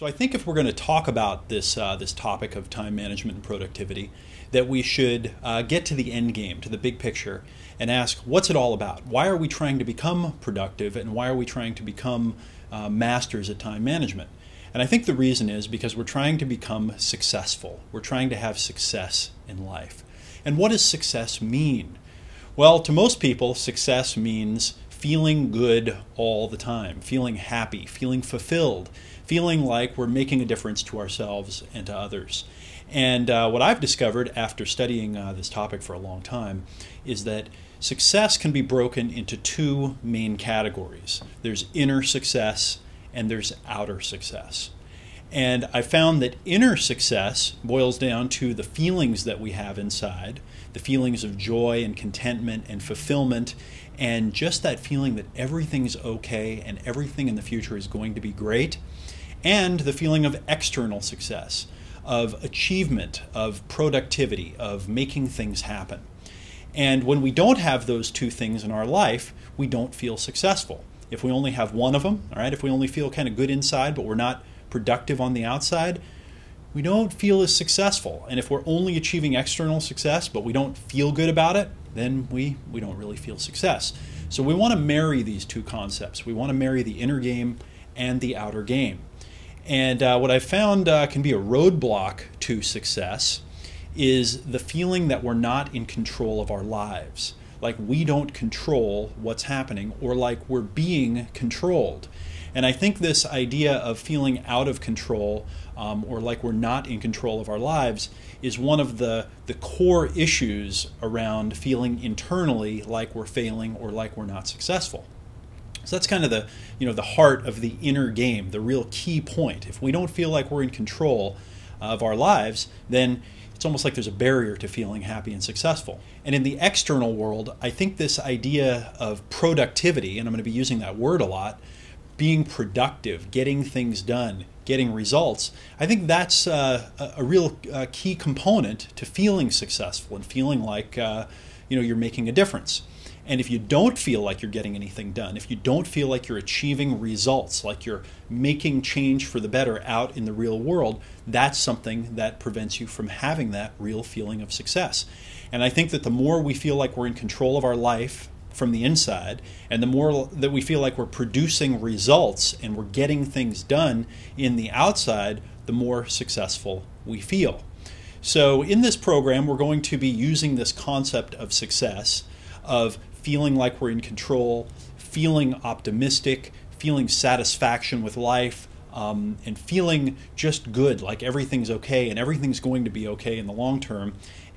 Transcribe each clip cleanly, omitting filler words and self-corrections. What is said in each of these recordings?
So I think if we're going to talk about this topic of time management and productivity, that we should get to the end game, to the big picture, and ask, what's it all about? Why are we trying to become productive, and why are we trying to become masters at time management? And I think the reason is because we're trying to become successful. We're trying to have success in life. And what does success mean? Well, to most people, success means feeling good all the time, feeling happy, feeling fulfilled, feeling like we're making a difference to ourselves and to others. And what I've discovered after studying this topic for a long time is that success can be broken into two main categories. There's inner success and there's outer success. And I found that inner success boils down to the feelings that we have inside, the feelings of joy and contentment and fulfillment, and just that feeling that everything's okay and everything in the future is going to be great, and the feeling of external success, of achievement, of productivity, of making things happen. And when we don't have those two things in our life, we don't feel successful. If we only have one of them, all right, if we only feel kind of good inside, but we're not productive on the outside, we don't feel as successful. And if we're only achieving external success, but we don't feel good about it, then we don't really feel success. So we want to marry these two concepts. We want to marry the inner game and the outer game. And what I've found can be a roadblock to success is the feeling that we're not in control of our lives. Like we don't control what's happening, or like we're being controlled. And I think this idea of feeling out of control, or like we're not in control of our lives, is one of the core issues around feeling internally like we're failing or like we're not successful. So that's kind of the heart of the inner game, the real key point. If we don't feel like we're in control of our lives, then it's almost like there's a barrier to feeling happy and successful. And in the external world, I think this idea of productivity, and I'm going to be using that word a lot, being productive, getting things done, getting results, I think that's a real key component to feeling successful and feeling like you're making a difference. And if you don't feel like you're getting anything done, if you don't feel like you're achieving results, like you're making change for the better out in the real world, that's something that prevents you from having that real feeling of success. And I think that the more we feel like we're in control of our life from the inside, and the more that we feel like we're producing results and we're getting things done in the outside, the more successful we feel. So in this program, we're going to be using this concept of success, of feeling like we're in control, feeling optimistic, feeling satisfaction with life, and feeling just good, like everything's okay and everything's going to be okay in the long term.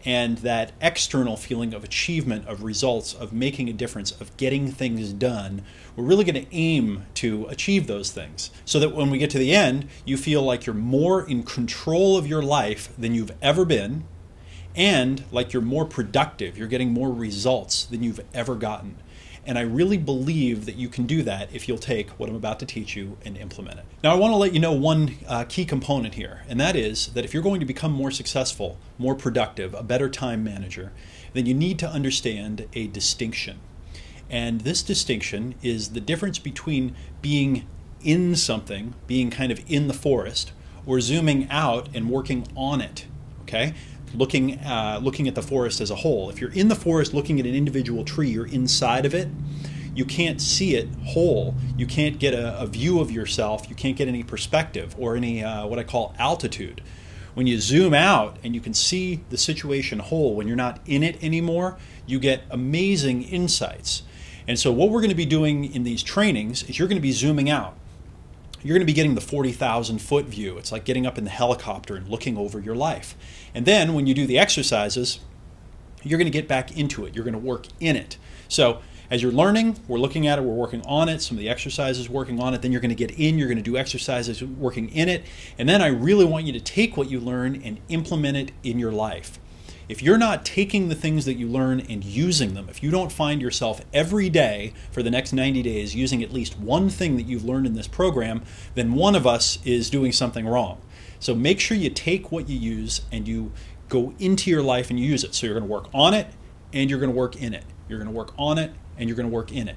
And that external feeling of achievement, of results, of making a difference, of getting things done, we're really going to aim to achieve those things so that when we get to the end, you feel like you're more in control of your life than you've ever been, and like you're more productive, you're getting more results than you've ever gotten. And I really believe that you can do that if you'll take what I'm about to teach you and implement it. Now I want to let you know one key component here, and that is that if you're going to become more successful, more productive, a better time manager, then you need to understand a distinction. And this distinction is the difference between being in something, being kind of in the forest, or zooming out and working on it, okay? Looking at the forest as a whole. If you're in the forest looking at an individual tree, you're inside of it. You can't see it whole. You can't get a view of yourself. You can't get any perspective or any what I call altitude. When you zoom out and you can see the situation whole, when you're not in it anymore, you get amazing insights. And so what we're going to be doing in these trainings is you're going to be zooming out. You're going to be getting the 40,000 foot view. It's like getting up in the helicopter and looking over your life. And then when you do the exercises, you're going to get back into it. You're going to work in it. So as you're learning, we're looking at it, we're working on it, some of the exercises working on it, then you're going to get in, you're going to do exercises working in it, and then I really want you to take what you learn and implement it in your life. If you're not taking the things that you learn and using them, if you don't find yourself every day for the next 90 days using at least one thing that you've learned in this program, then one of us is doing something wrong. So make sure you take what you use and you go into your life and you use it. So you're going to work on it and you're going to work in it. You're going to work on it and you're going to work in it.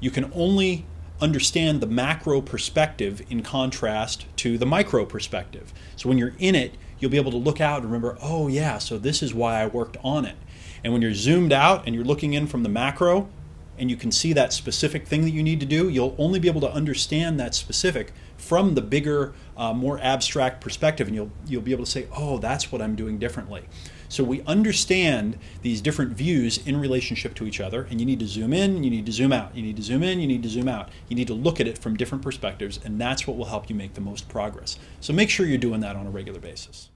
You can only understand the macro perspective in contrast to the micro perspective. So when you're in it, you'll be able to look out and remember, oh yeah, so this is why I worked on it. And when you're zoomed out and you're looking in from the macro, and you can see that specific thing that you need to do, you'll only be able to understand that specific from the bigger, more abstract perspective, and you'll be able to say, oh, that's what I'm doing differently. So we understand these different views in relationship to each other, and you need to zoom in, you need to zoom out, you need to zoom in, you need to zoom out. You need to look at it from different perspectives, and that's what will help you make the most progress. So make sure you're doing that on a regular basis.